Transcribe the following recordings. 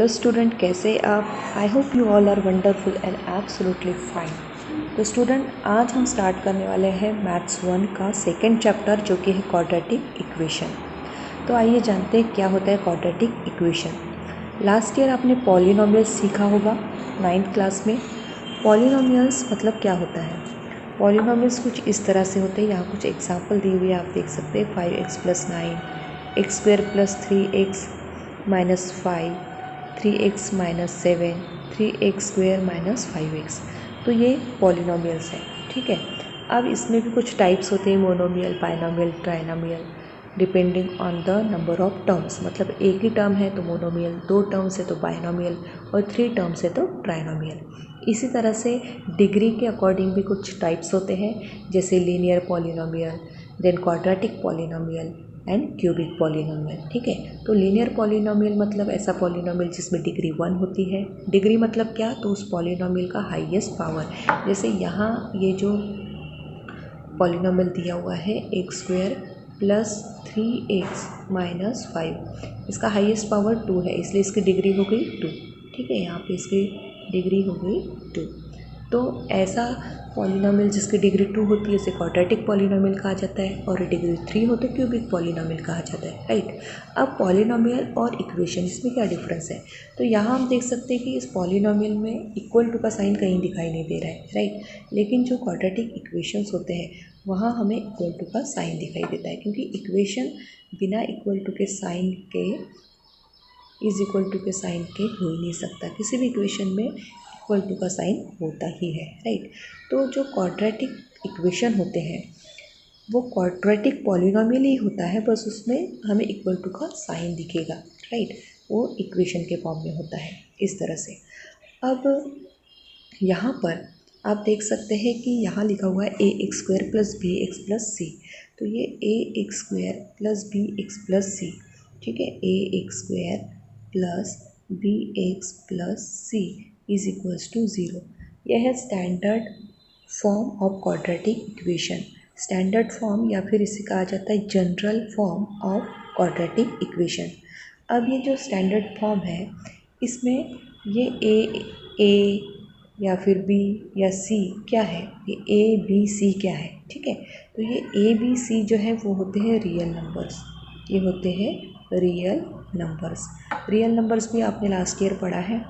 Hello student, कैसे आप? I hope you all are wonderful and absolutely fine. तो student, आज हम स्टार्ट करने वाले हैं मैथ्स 1 का सेकेंड चैप्टर, जो कि है क्वाड्रेटिक इक्वेशन। तो आइए जानते हैं क्या होता है क्वाड्रेटिक इक्वेशन। लास्ट ईयर आपने पॉलिनोमियल्स सीखा होगा 9th क्लास में। पॉलिनोमियल्स मतलब क्या होता है? पॉलिनोमियल्स कुछ इस तरह से होते हैं। यहाँ कुछ एग्जाम्पल दी हुई है, आप देख सकते हैं। 5x + 9, x² + 3x - 5, 3x - 7, 3x² - 5x। तो ये पॉलिनोमियल्स है, ठीक है। अब इसमें भी कुछ टाइप्स होते हैं, monomial, binomial, trinomial, depending on the number of terms. मतलब एक ही टर्म है तो मोनोमियल, 2 टर्म्स है तो बाइनोमियल, और 3 टर्म्स है तो ट्राइनोमियल। इसी तरह से डिग्री के अकॉर्डिंग भी कुछ टाइप्स होते हैं, जैसे linear polynomial, then quadratic polynomial and cubic polynomial, ठीक है। तो लीनियर पॉलिनोमियल मतलब ऐसा पॉलिनोमियल जिसमें डिग्री 1 होती है। डिग्री मतलब क्या? तो उस पॉलिनोमियल का हाईएस्ट पावर। जैसे यहाँ ये जो पॉलिनोमियल दिया हुआ है x² + 3x - 5, इसका हाईएस्ट पावर 2 है, इसलिए इसकी डिग्री हो गई 2, ठीक है। यहाँ पे इसकी डिग्री हो गई 2। तो ऐसा पॉलिनोमियल जिसकी डिग्री 2 होती है उसे क्वाड्रेटिक पॉलिनोमियल कहा जाता है, और डिग्री 3 हो तो क्यूबिक पॉलिनोमियल कहा जाता है, राइट। अब पॉलिनोमियल और इक्वेशन, इसमें क्या डिफरेंस है? तो यहाँ हम देख सकते हैं कि इस पॉलिनोमियल में इक्वल टू का साइन कहीं दिखाई नहीं दे रहा है, राइट। लेकिन जो क्वाड्रेटिक इक्वेशंस होते हैं वहाँ हमें इक्वल टू का साइन दिखाई देता है, क्योंकि इक्वेशन बिना इक्वल टू के साइन के, इज इक्वल टू के साइन के हो ही नहीं सकता। किसी भी इक्वेशन में इक्वल टू का साइन होता ही है, राइट। तो जो क्वाड्रेटिक इक्वेशन होते हैं वो क्वाड्रेटिक पॉलिनोमियल ही होता है, बस उसमें हमें इक्वल टू का साइन दिखेगा, राइट। वो इक्वेशन के फॉर्म में होता है, इस तरह से। अब यहाँ पर आप देख सकते हैं कि यहाँ लिखा हुआ है ax² + bx + c। तो ये ax² + bx + c, ठीक है। ax² + bx + c = 0। यह है standard form of quadratic equation. Standard form या फिर इसे कहा जाता है general form of quadratic equation. अब ये जो स्टैंडर्ड फॉर्म है इसमें ये ए या फिर बी या सी क्या है? ये ए बी सी क्या है, ठीक है। तो ये ए बी सी जो है वो होते हैं रियल नंबर्स। ये होते हैं रियल नंबर्स। रियल नंबर्स भी आपने लास्ट ईयर पढ़ा है।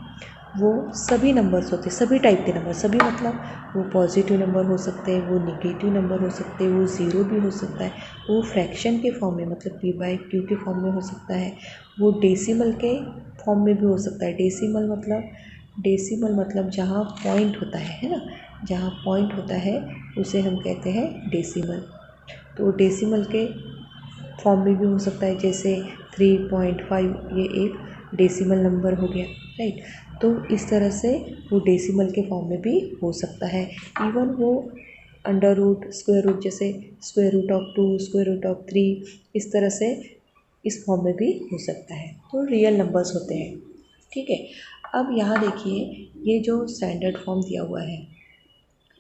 वो सभी नंबर्स होते हैं, सभी टाइप के नंबर। सभी मतलब वो पॉजिटिव नंबर हो सकते हैं, वो नेगेटिव नंबर हो सकते हैं, वो ज़ीरो भी हो सकता है, वो फ्रैक्शन के फॉर्म में मतलब p/q के फॉर्म में हो सकता है, वो डेसिमल के फॉर्म में भी हो सकता है। डेसिमल मतलब जहाँ पॉइंट होता है ना, जहाँ पॉइंट होता है उसे हम कहते हैं डेसिमल। तो डेसिमल के फॉर्म में भी हो सकता है, जैसे 3.5, ये एक डेसिमल नंबर हो गया, राइट। तो इस तरह से वो डेसिमल के फॉर्म में भी हो सकता है। इवन वो अंडर रूट, स्क्वायर रूट, जैसे √2, √3, इस तरह से इस फॉर्म में भी हो सकता है। तो रियल नंबर्स होते हैं, ठीक है। अब यहाँ देखिए, ये जो स्टैंडर्ड फॉर्म दिया हुआ है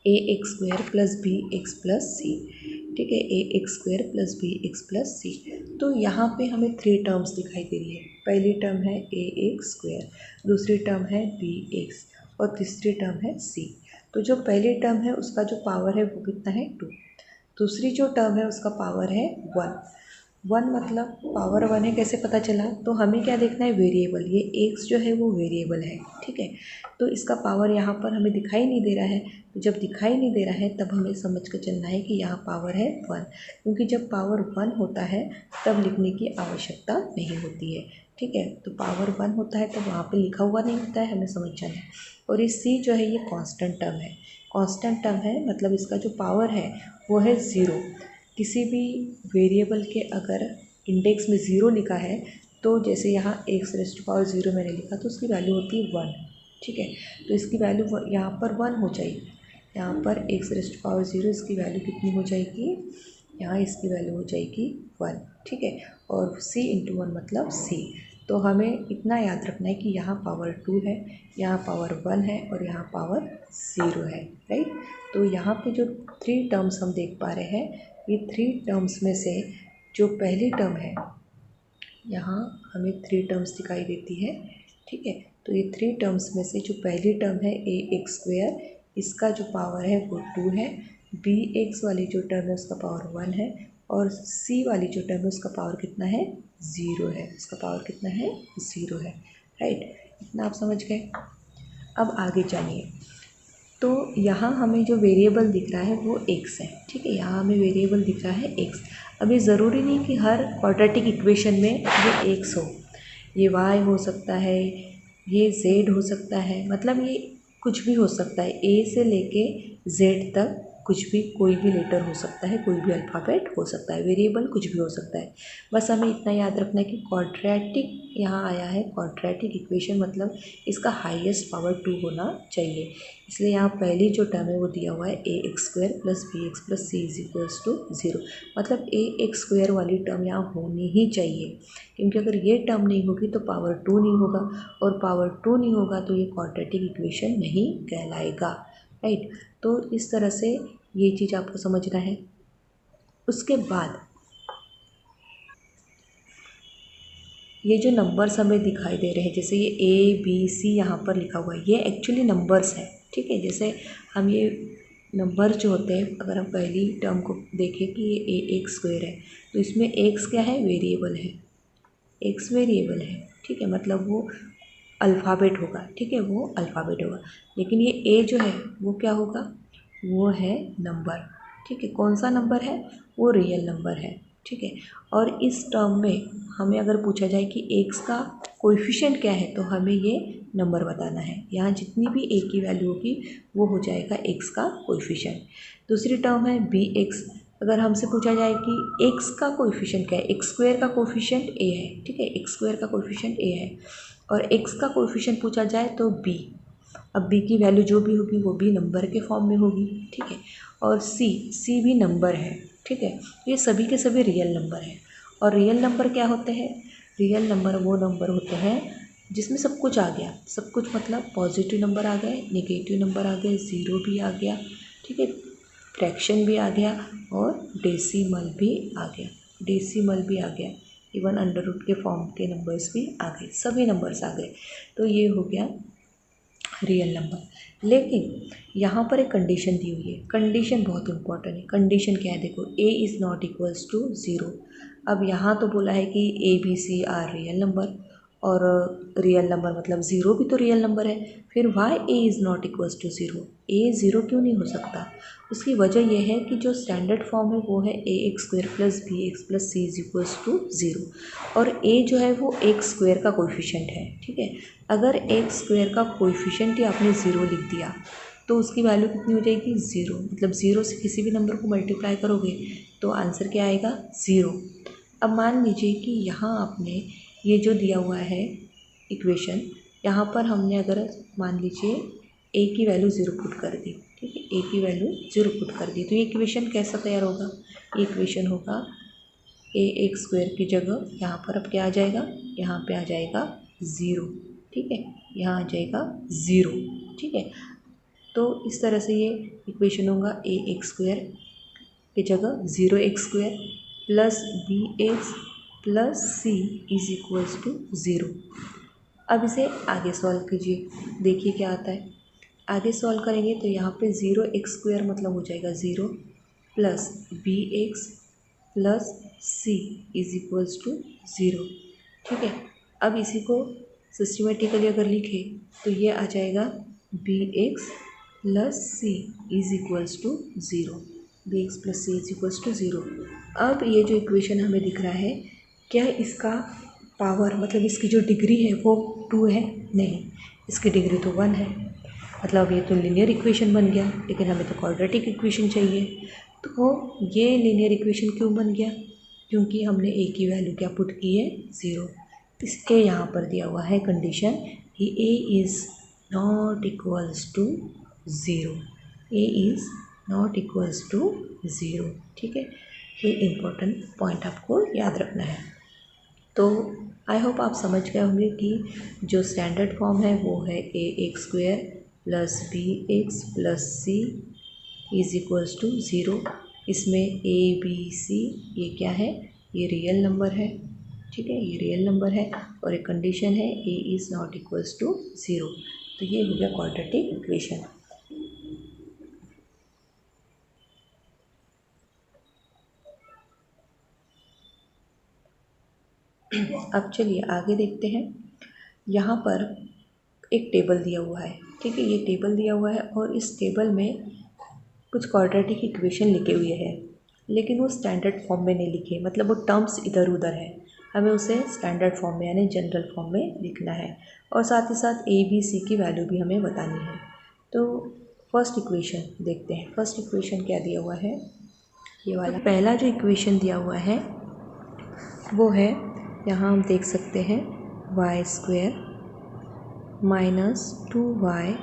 ax² + bx + c, ठीक है। ax² + bx + c। तो यहाँ पे हमें 3 टर्म्स दिखाई दे रही है। पहली टर्म है ax², दूसरी टर्म है bx, और तीसरी टर्म है c। तो जो पहली टर्म है उसका जो पावर है वो कितना है? 2। दूसरी जो टर्म है उसका पावर है 1। 1 मतलब पावर 1 है, कैसे पता चला? तो हमें क्या देखना है? वेरिएबल। ये x जो है वो वेरिएबल है, ठीक है। तो इसका पावर यहाँ पर हमें दिखाई नहीं दे रहा है। तो जब दिखाई नहीं दे रहा है तब हमें समझ कर चलना है कि यहाँ पावर है 1, क्योंकि जब पावर 1 होता है तब लिखने की आवश्यकता नहीं होती है, ठीक है। तो पावर 1 होता है तब वहाँ पे लिखा हुआ नहीं होता है, हमें समझ जाना है। और ये c जो है ये कांस्टेंट टर्म है। कांस्टेंट टर्म है मतलब इसका जो पावर है वो है 0। किसी भी वेरिएबल के अगर इंडेक्स में 0 लिखा है तो जैसे यहाँ x⁻0 मैंने लिखा तो उसकी वैल्यू होती है 1, ठीक है। तो इसकी वैल्यू यहाँ पर 1 हो जाएगी। यहाँ पर x⁻0 इसकी वैल्यू कितनी हो जाएगी? यहाँ इसकी वैल्यू हो जाएगी 1, ठीक है। और c × 1 मतलब c। तो हमें इतना याद रखना है कि यहाँ पावर 2 है, यहाँ पावर 1 है, और यहाँ पावर 0 है, राइट। तो यहाँ पे जो 3 टर्म्स हम देख पा रहे हैं, ये 3 टर्म्स में से जो पहली टर्म है, यहाँ हमें 3 टर्म्स दिखाई देती है। ठीक है। तो ये 3 टर्म्स में से जो पहली टर्म है ए एक्स स्क्वेयर, इसका जो पावर है वो 2 है। बी एक्स वाली जो टर्म है उसका पावर 1 है, और सी वाली जो टर्म है उसका पावर कितना है, 0 है। उसका पावर कितना है, 0 है। राइट, इतना आप समझ गए। अब आगे जानिए। तो यहाँ हमें जो वेरिएबल दिख रहा है वो एक्स है। ठीक है, यहाँ हमें वेरिएबल दिख रहा है एक्स। अब ये ज़रूरी नहीं कि हर क्वाड्रेटिक इक्वेशन में ये एक्स हो, ये वाई हो सकता है, ये जेड हो सकता है, मतलब ये कुछ भी हो सकता है। ए से लेके जेड तक कुछ भी, कोई भी लेटर हो सकता है, कोई भी अल्फ़ाबेट हो सकता है, वेरिएबल कुछ भी हो सकता है। बस हमें इतना याद रखना है कि क्वाड्रेटिक यहाँ आया है, क्वाड्रेटिक इक्वेशन मतलब इसका हाईएस्ट पावर 2 होना चाहिए। इसलिए यहाँ पहली जो टर्म है वो दिया हुआ है A X square plus B x plus C is equals to 0, मतलब ए एक्स स्क्वायर वाली टर्म यहाँ होनी ही चाहिए, क्योंकि अगर ये टर्म नहीं होगी तो पावर 2 नहीं होगा, और पावर 2 नहीं होगा तो ये क्वाड्रेटिक इक्वेशन नहीं कहलाएगा। राइट, तो इस तरह से ये चीज़ आपको समझना है। उसके बाद ये जो नंबर्स हमें दिखाई दे रहे हैं, जैसे ये ए बी सी यहाँ पर लिखा हुआ है, ये एक्चुअली नंबर्स है। ठीक है, जैसे हम ये नंबर जो होते हैं, अगर हम पहली टर्म को देखें कि ये ए एक्स स्क्वायर है, तो इसमें एक्स क्या है, वेरिएबल है। एक्स वेरिएबल है, ठीक है, मतलब वो अल्फ़ाबेट होगा। ठीक है, वो अल्फ़ाबेट होगा। लेकिन ये ए जो है वो क्या होगा, वो है नंबर। ठीक है, कौन सा नंबर है, वो रियल नंबर है। ठीक है, और इस टर्म में हमें अगर पूछा जाए कि एक्स का कोएफिशिएंट क्या है, तो हमें ये नंबर बताना है। यहाँ जितनी भी ए की वैल्यू होगी वो हो जाएगा एक्स का कोएफिशिएंट। दूसरी टर्म है बी एक्स। अगर हमसे पूछा जाए कि एक्स का कोएफिशिएंट क्या है, एक्स स्क्वायर का कोएफिशिएंट ए है। ठीक है, एक्स स्क्वायर का कोएफिशिएंट ए है, और एक्स का कोएफिशिएंट पूछा जाए तो बी। अब बी की वैल्यू जो भी होगी वो भी नंबर के फॉर्म में होगी। ठीक है, और सी भी नंबर है। ठीक है, ये सभी के सभी रियल नंबर हैं। और रियल नंबर क्या होते हैं, रियल नंबर वो नंबर होते हैं जिसमें सब कुछ आ गया। सब कुछ मतलब पॉजिटिव नंबर आ गए, नेगेटिव नंबर आ गए, ज़ीरो भी आ गया। ठीक है, फ्रैक्शन भी आ गया, और डेसिमल भी आ गया। डेसिमल भी आ गया, इवन अंडर रूट के फॉर्म के नंबर्स भी आ गए, सभी नंबर्स आ गए। तो ये हो गया रियल नंबर। लेकिन यहाँ पर एक कंडीशन दी हुई है। कंडीशन बहुत इंपॉर्टेंट है। कंडीशन क्या है, देखो, a is not equals to 0। अब यहाँ तो बोला है कि a b c are real number, और रियल नंबर मतलब ज़ीरो भी तो रियल नंबर है। फिर why a is not equals to 0, a 0 क्यों नहीं हो सकता। उसकी वजह यह है कि जो स्टैंडर्ड फॉर्म है वो है A X square plus B x plus C is equals to 0, और ए जो है वो एक्स स्क्वायर का कोएफिशिएंट है। ठीक है, अगर एक्स स्क्वायर का कोएफिशिएंट ही आपने 0 लिख दिया तो उसकी वैल्यू कितनी हो जाएगी, 0। मतलब 0 से किसी भी नंबर को मल्टीप्लाई करोगे तो आंसर क्या आएगा, 0। अब मान लीजिए कि यहाँ आपने ये जो दिया हुआ है इक्वेशन, यहाँ पर हमने अगर मान लीजिए ए की वैल्यू 0 पुट कर दी। ठीक है, ए की वैल्यू 0 पुट कर दी, तो ये इक्वेशन कैसा तैयार होगा, ये इक्वेशन होगा ए एक्स स्क्वायर की जगह यहाँ पर अब क्या आ जाएगा, यहाँ पे आ जाएगा 0। ठीक है, यहाँ आ जाएगा 0। ठीक है, तो इस तरह से ये इक्वेशन होगा ए एक्स स्क्वायर की जगह 0 x square plus B x plus C is equals to 0। अब इसे आगे सॉल्व कीजिए, देखिए क्या आता है। आगे सॉल्व करेंगे तो यहाँ पे 0 एक्स स्क्वायर मतलब हो जाएगा 0 plus B x plus C is equals to 0। ठीक है, अब इसी को सिस्टमेटिकली अगर लिखे तो ये आ जाएगा b x plus C is equals to 0। B x plus C is equals to 0। अब ये जो इक्वेशन हमें दिख रहा है, क्या इसका पावर मतलब इसकी जो डिग्री है वो 2 है, नहीं, इसकी डिग्री तो 1 है। मतलब ये तो लीनियर इक्वेशन बन गया, लेकिन हमें तो क्वाड्रेटिक इक्वेशन चाहिए। तो ये लीनियर इक्वेशन क्यों बन गया, क्योंकि हमने ए की वैल्यू क्या पुट की है, 0। इसके यहाँ पर दिया हुआ है कंडीशन कि a is not equals to 0, a is not equals to 0। ठीक है, ये इम्पोर्टेंट पॉइंट आपको याद रखना है। तो आई होप आप समझ गए होंगे कि जो स्टैंडर्ड फॉर्म है वो है A X square plus B x plus C is equals to 0। इसमें ए बी सी ये क्या है, ये रियल नंबर है। ठीक है, ये रियल नंबर है और एक कंडीशन है a is not equals to 0। तो ये हो गया क्वाड्रेटिक इक्वेशन। अब चलिए आगे देखते हैं। यहाँ पर एक टेबल दिया हुआ है, ठीक है, ये टेबल दिया हुआ है और इस टेबल में कुछ क्वाड्रेटिक इक्वेशन लिखे हुए हैं, लेकिन वो स्टैंडर्ड फॉर्म में नहीं लिखे, मतलब वो टर्म्स इधर उधर है। हमें उसे स्टैंडर्ड फॉर्म में यानी जनरल फॉर्म में लिखना है और साथ ही साथ ए बी सी की वैल्यू भी हमें बतानी है। तो फर्स्ट इक्वेशन देखते हैं। फर्स्ट इक्वेशन क्या दिया हुआ है, ये वाला। तो पहला जो इक्वेशन दिया हुआ है वो है, यहाँ हम देख सकते हैं, y square minus 2y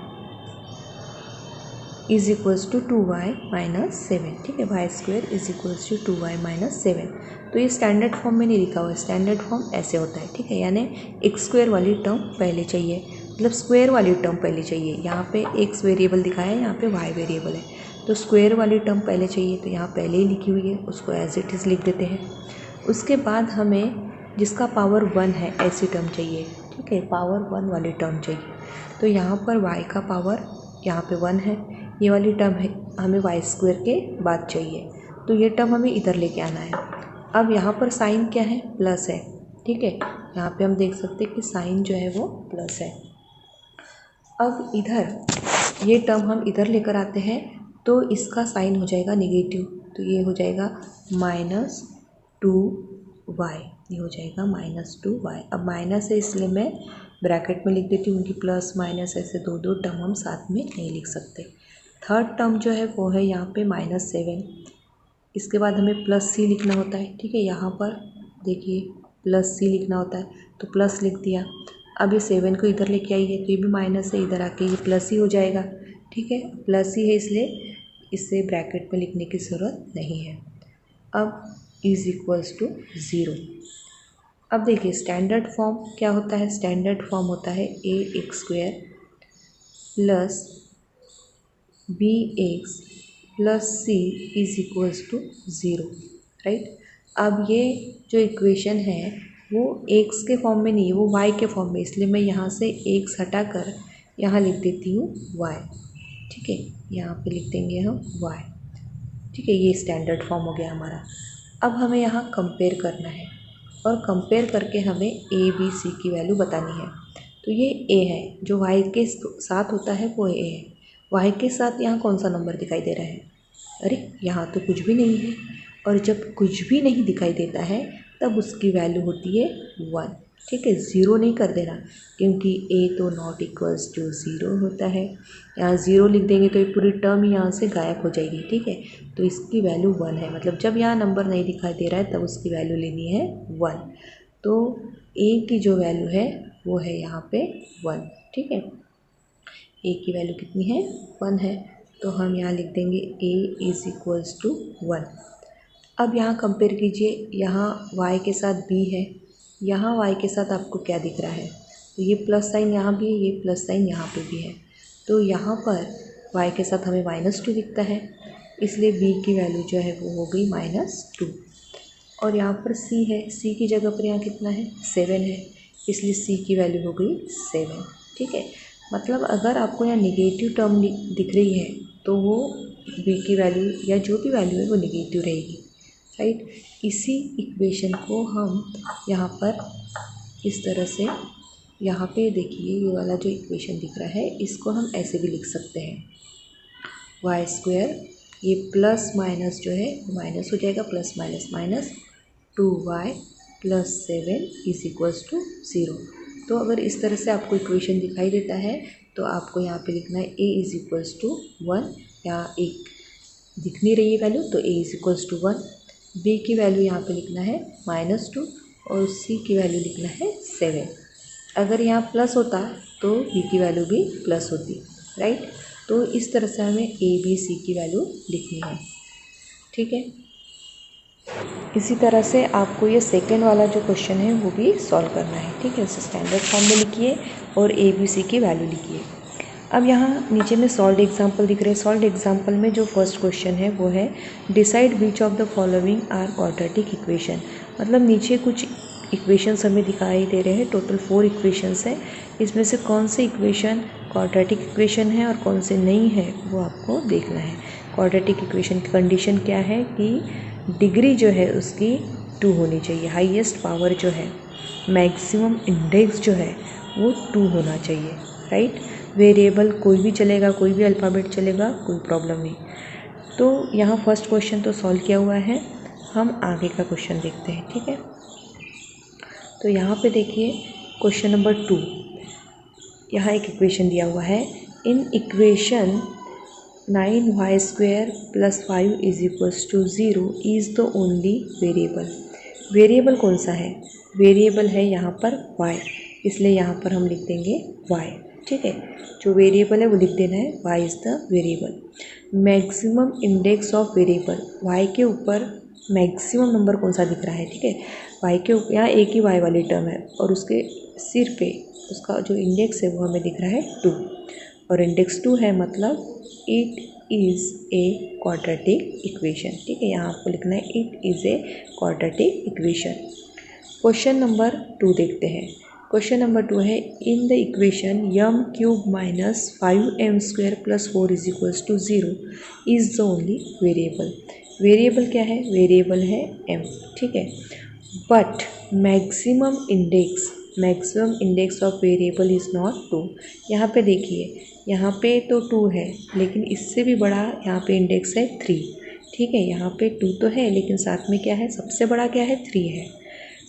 is equals to 2y minus 7। ठीक है, y square is equals to 2y minus 7। तो ये स्टैंडर्ड फॉर्म में नहीं लिखा हुआ है, स्टैंडर्ड फॉर्म ऐसे होता है। ठीक है, यानी एक्स स्क्वेयर वाली टर्म पहले चाहिए, मतलब स्क्वेयर वाली टर्म पहले चाहिए। यहाँ पे एक्स वेरिएबल दिखाया है, यहाँ पे वाई वेरिएबल है, तो स्क्वेयर वाली टर्म पहले चाहिए। तो यहाँ पहले ही लिखी हुई है, उसको एज इट इज़ लिख देते हैं। उसके बाद हमें जिसका पावर 1 है ऐसी टर्म चाहिए। ठीक है, पावर 1 वाली टर्म चाहिए। तो यहाँ पर y का पावर यहाँ पे 1 है, ये वाली टर्म है, हमें वाई स्क्वेयर के बाद चाहिए, तो ये टर्म हमें इधर लेके आना है। अब यहाँ पर साइन क्या है, प्लस है। ठीक है, यहाँ पे हम देख सकते हैं कि साइन जो है वो प्लस है। अब इधर ये टर्म हम इधर लेकर आते हैं तो इसका साइन हो जाएगा नेगेटिव, तो ये हो जाएगा -2y, ये हो जाएगा -2y। अब माइनस है इसलिए मैं ब्रैकेट में लिख देती हूँ कि प्लस माइनस ऐसे दो टर्म हम साथ में नहीं लिख सकते। थर्ड टर्म जो है वो है यहाँ पे -7, इसके बाद हमें +c लिखना होता है। ठीक है, यहाँ पर देखिए +c लिखना होता है, तो प्लस लिख दिया। अब ये 7 को इधर लेके आइए तो ये भी माइनस है, इधर आके ये प्लस ही हो जाएगा। ठीक है, प्लस ही है इसलिए इसे ब्रैकेट में लिखने की ज़रूरत नहीं है। अब इज़ इक्वल्स टू 0। अब देखिए स्टैंडर्ड फॉर्म क्या होता है, स्टैंडर्ड फॉर्म होता है ax square plus bx plus c is equals to 0, right. अब ये जो इक्वेशन है वो x के फॉर्म में नहीं है, वो y के फॉर्म में, इसलिए मैं यहाँ से x हटाकर यहाँ लिख देती हूँ y। ठीक है, यहाँ पे लिख देंगे हम y। ठीक है, ये स्टैंडर्ड फॉर्म हो गया हमारा। अब हमें यहाँ कंपेयर करना है और कंपेयर करके हमें a b c की वैल्यू बतानी है। तो ये a है, जो y के साथ होता है वो a है। y के साथ यहाँ कौन सा नंबर दिखाई दे रहा है, अरे यहाँ तो कुछ भी नहीं है, और जब कुछ भी नहीं दिखाई देता है तब उसकी वैल्यू होती है 1। ठीक है, 0 नहीं कर देना, क्योंकि a तो नॉट इक्वल्स टू 0 होता है। यहाँ 0 लिख देंगे तो ये पूरी टर्म यहाँ से गायब हो जाएगी। ठीक है, तो इसकी वैल्यू 1 है, मतलब जब यहाँ नंबर नहीं दिखाई दे रहा है तब उसकी वैल्यू लेनी है 1। तो a की जो वैल्यू है वो है यहाँ पे 1। ठीक है, a की वैल्यू कितनी है, 1 है, तो हम यहाँ लिख देंगे a इज़ इक्वल्स टू 1। अब यहाँ कंपेयर कीजिए, यहाँ y के साथ b है, यहाँ y के साथ आपको क्या दिख रहा है, तो ये प्लस साइन यहाँ भी है, ये प्लस साइन यहाँ पे भी है, तो यहाँ पर y के साथ हमें -2 दिखता है, इसलिए b की वैल्यू जो है वो हो गई -2। और यहाँ पर c है, c की जगह पर यहाँ कितना है, 7 है, इसलिए c की वैल्यू हो गई 7। ठीक है, मतलब अगर आपको यहाँ नेगेटिव टर्म दिख रही है तो वो b की वैल्यू या जो भी वैल्यू है वो नेगेटिव रहेगी, राइट। इसी इक्वेशन को हम यहाँ पर इस तरह से, यहाँ पे देखिए ये वाला जो इक्वेशन दिख रहा है इसको हम ऐसे भी लिख सकते हैं, वाई स्क्वेयर, ये प्लस माइनस जो है माइनस हो जाएगा, plus minus minus 2y plus 7 is equals to 0। तो अगर इस तरह से आपको इक्वेशन दिखाई देता है तो आपको यहाँ पे लिखना है a इज़ इक्वल्स टू 1, यहाँ एक दिख नहीं रही है वैल्यू तो a is equals to 1, b की वैल्यू यहाँ पे लिखना है -2 और c की वैल्यू लिखना है 7। अगर यहाँ प्लस होता तो b की वैल्यू भी प्लस होती, राइट। तो इस तरह से हमें a b c की वैल्यू लिखनी है। ठीक है, इसी तरह से आपको ये सेकंड वाला जो क्वेश्चन है वो भी सॉल्व करना है। ठीक है, उसे स्टैंडर्ड फॉर्म में लिखिए और a b c की वैल्यू लिखिए। अब यहाँ नीचे में सॉल्व्ड एग्जाम्पल दिख रहे हैं। सॉल्व्ड एग्जाम्पल में जो फर्स्ट क्वेश्चन है वो है decide which of the following are quadratic equation, मतलब नीचे कुछ इक्वेशंस हमें दिखाई दे रहे हैं। टोटल 4 इक्वेशंस है। इसमें से कौन से इक्वेशन क्वाड्रेटिक इक्वेशन है और कौन से नहीं है वो आपको देखना है। क्वाड्रेटिक इक्वेशन की कंडीशन क्या है कि डिग्री जो है उसकी 2 होनी चाहिए। हाईएस्ट पावर जो है, मैक्सिमम इंडेक्स जो है वो 2 होना चाहिए, राइट। वेरिएबल कोई भी चलेगा, कोई भी अल्फ़ाबेट चलेगा, कोई प्रॉब्लम नहीं। तो यहाँ फर्स्ट क्वेश्चन तो सॉल्व किया हुआ है। हम आगे का क्वेश्चन देखते हैं, ठीक है। तो यहाँ पे देखिए क्वेश्चन नंबर 2। यहाँ एक इक्वेशन दिया हुआ है। In equation 9y² + 5 = 0 is the only variable. Variable कौन सा है? वेरिएबल है यहाँ पर y, इसलिए यहाँ पर हम लिख देंगे y, ठीक है। जो वेरिएबल है वो लिख देना है, y is the variable. Maximum index of variable, y के ऊपर मैक्सिमम नंबर कौन सा दिख रहा है, ठीक है। y के ऊपर यहाँ एक ही y वाली टर्म है और उसके सिर पे उसका जो इंडेक्स है वो हमें दिख रहा है 2, और इंडेक्स 2 है मतलब it is a quadratic equation, ठीक है। यहाँ आपको लिखना है it is a quadratic equation. Question number 2 देखते हैं। क्वेश्चन नंबर 2 है in the equation m³ - 5m² + 4 = 0 is the only variable. Variable क्या है? वेरिएबल है m, ठीक है। But maximum index of variable is not 2। यहाँ पे देखिए, यहाँ पे तो 2 है लेकिन इससे भी बड़ा यहाँ पे इंडेक्स है 3, ठीक है। यहाँ पे 2 तो है लेकिन साथ में क्या है, सबसे बड़ा क्या है, 3 है।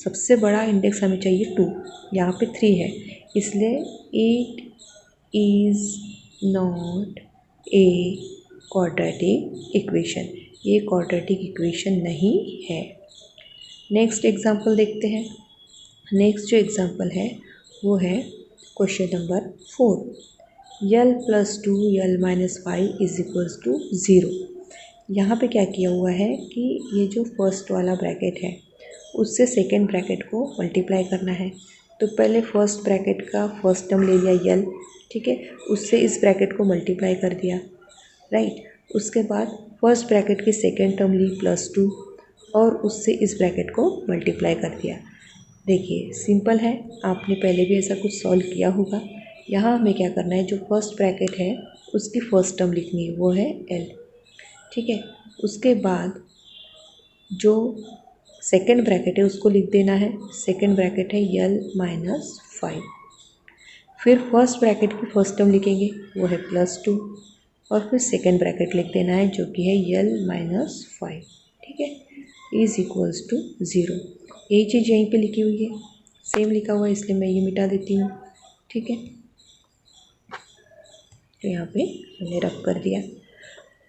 सबसे बड़ा इंडेक्स हमें चाहिए 2, यहाँ पे 3 है, इसलिए it is not a quadratic equation. ये क्वाड्रेटिक इक्वेशन नहीं है। नेक्स्ट एग्जाम्पल देखते हैं। नेक्स्ट जो एग्जाम्पल है वो है क्वेश्चन नंबर 4। l + 2 l - 5 = 0। यहाँ पे क्या किया हुआ है कि ये जो फर्स्ट वाला ब्रैकेट है उससे सेकेंड ब्रैकेट को मल्टीप्लाई करना है। तो पहले फर्स्ट ब्रैकेट का फर्स्ट टर्म ले लिया l, ठीक है, उससे इस ब्रैकेट को मल्टीप्लाई कर दिया, राइट। उसके बाद फर्स्ट ब्रैकेट की सेकेंड टर्म ली +2 और उससे इस ब्रैकेट को मल्टीप्लाई कर दिया। देखिए सिंपल है, आपने पहले भी ऐसा कुछ सॉल्व किया होगा। यहाँ हमें क्या करना है, जो फर्स्ट ब्रैकेट है उसकी फर्स्ट टर्म लिखनी है, वो है l, ठीक है। उसके बाद जो सेकेंड ब्रैकेट है उसको लिख देना है, सेकेंड ब्रैकेट है l - 5। फिर फर्स्ट ब्रैकेट की फर्स्ट टर्म लिखेंगे, वो है +2, और फिर सेकेंड ब्रैकेट लिख देना है जो कि है l - 5, ठीक है, = 0। यही चीज़ यहीं पे लिखी हुई है, सेम लिखा हुआ है, इसलिए मैं ये मिटा देती हूँ, ठीक है। तो यहाँ पे हमने रब कर दिया।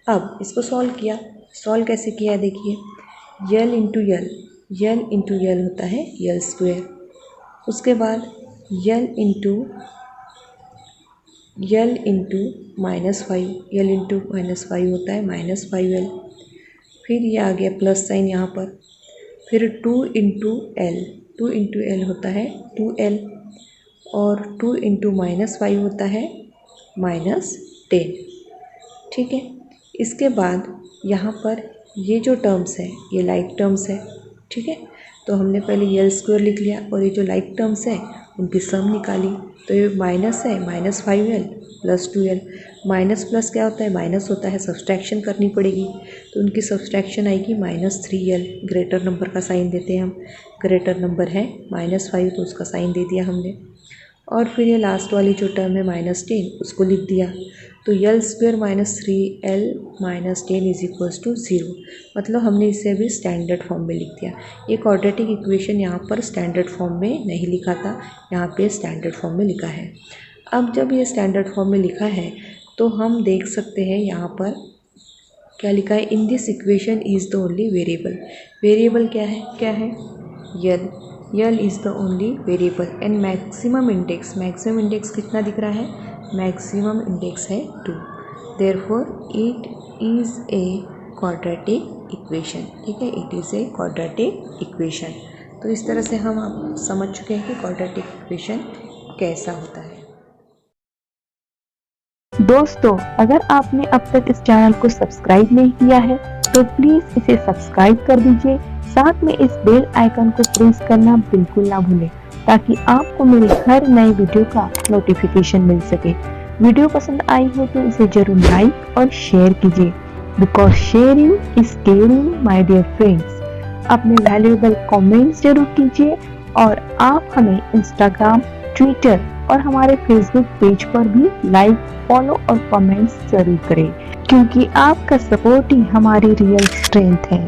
अब इसको सॉल्व किया। सॉल्व कैसे किया देखिए, l × l होता है l²। उसके बाद l × -5 होता है -5l। फिर ये आ गया प्लस साइन यहाँ पर। फिर 2 × l होता है 2l, और 2 × -5 होता है -10, ठीक है। इसके बाद यहाँ पर ये जो टर्म्स है ये लाइक टर्म्स है, ठीक है। तो हमने पहले l² लिख लिया और ये जो लाइक टर्म्स है उनकी सम निकाली। तो ये माइनस है, -5l + 2l। माइनस प्लस क्या होता है, माइनस होता है, सब्सट्रैक्शन करनी पड़ेगी। तो उनकी सब्सट्रैक्शन आएगी -3l। ग्रेटर नंबर का साइन देते हैं हम, ग्रेटर नंबर है -5 तो उसका साइन दे दिया हमने। और फिर ये लास्ट वाली जो टर्म है -10 उसको लिख दिया। तो l² - 3l - 10 = 0, मतलब हमने इसे अभी स्टैंडर्ड फॉर्म में लिख दिया। ये क्वाड्रेटिक इक्वेशन यहाँ पर स्टैंडर्ड फॉर्म में नहीं लिखा था, यहाँ पे स्टैंडर्ड फॉर्म में लिखा है। अब जब ये स्टैंडर्ड फॉर्म में लिखा है तो हम देख सकते हैं यहाँ पर क्या लिखा है, in this equation is the only variable. Variable क्या है l is the only variable. And maximum index कितना दिख रहा है, मैक्सिमम इंडेक्स है 2। Therefore it is a quadratic equation, ठीक है, it is a quadratic equation. तो इस तरह से हम आप समझ चुके हैं कि क्वाड्रेटिक इक्वेशन कैसा होता है। दोस्तों, अगर आपने अब तक इस चैनल को सब्सक्राइब नहीं किया है तो प्लीज़ इसे सब्सक्राइब कर दीजिए, साथ में इस बेल आइकन को प्रेस करना बिल्कुल ना भूलें ताकि आपको मेरे हर नए वीडियो का नोटिफिकेशन मिल सके। वीडियो पसंद आई हो तो इसे जरूर लाइक और शेयर कीजिए, because sharing is caring my dear friends. अपने वैल्यूएबल कमेंट्स जरूर कीजिए और आप हमें इंस्टाग्राम, ट्विटर और हमारे फेसबुक पेज पर भी लाइक, फॉलो और कमेंट्स जरूर करें, क्योंकि आपका सपोर्ट ही हमारी रियल स्ट्रेंथ है।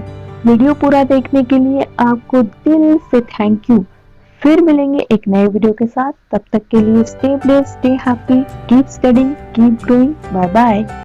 वीडियो पूरा देखने के लिए आपको दिल से थैंक यू। फिर मिलेंगे एक नए वीडियो के साथ। तब तक के लिए stay blessed, stay happy, keep studying, keep growing. Bye bye.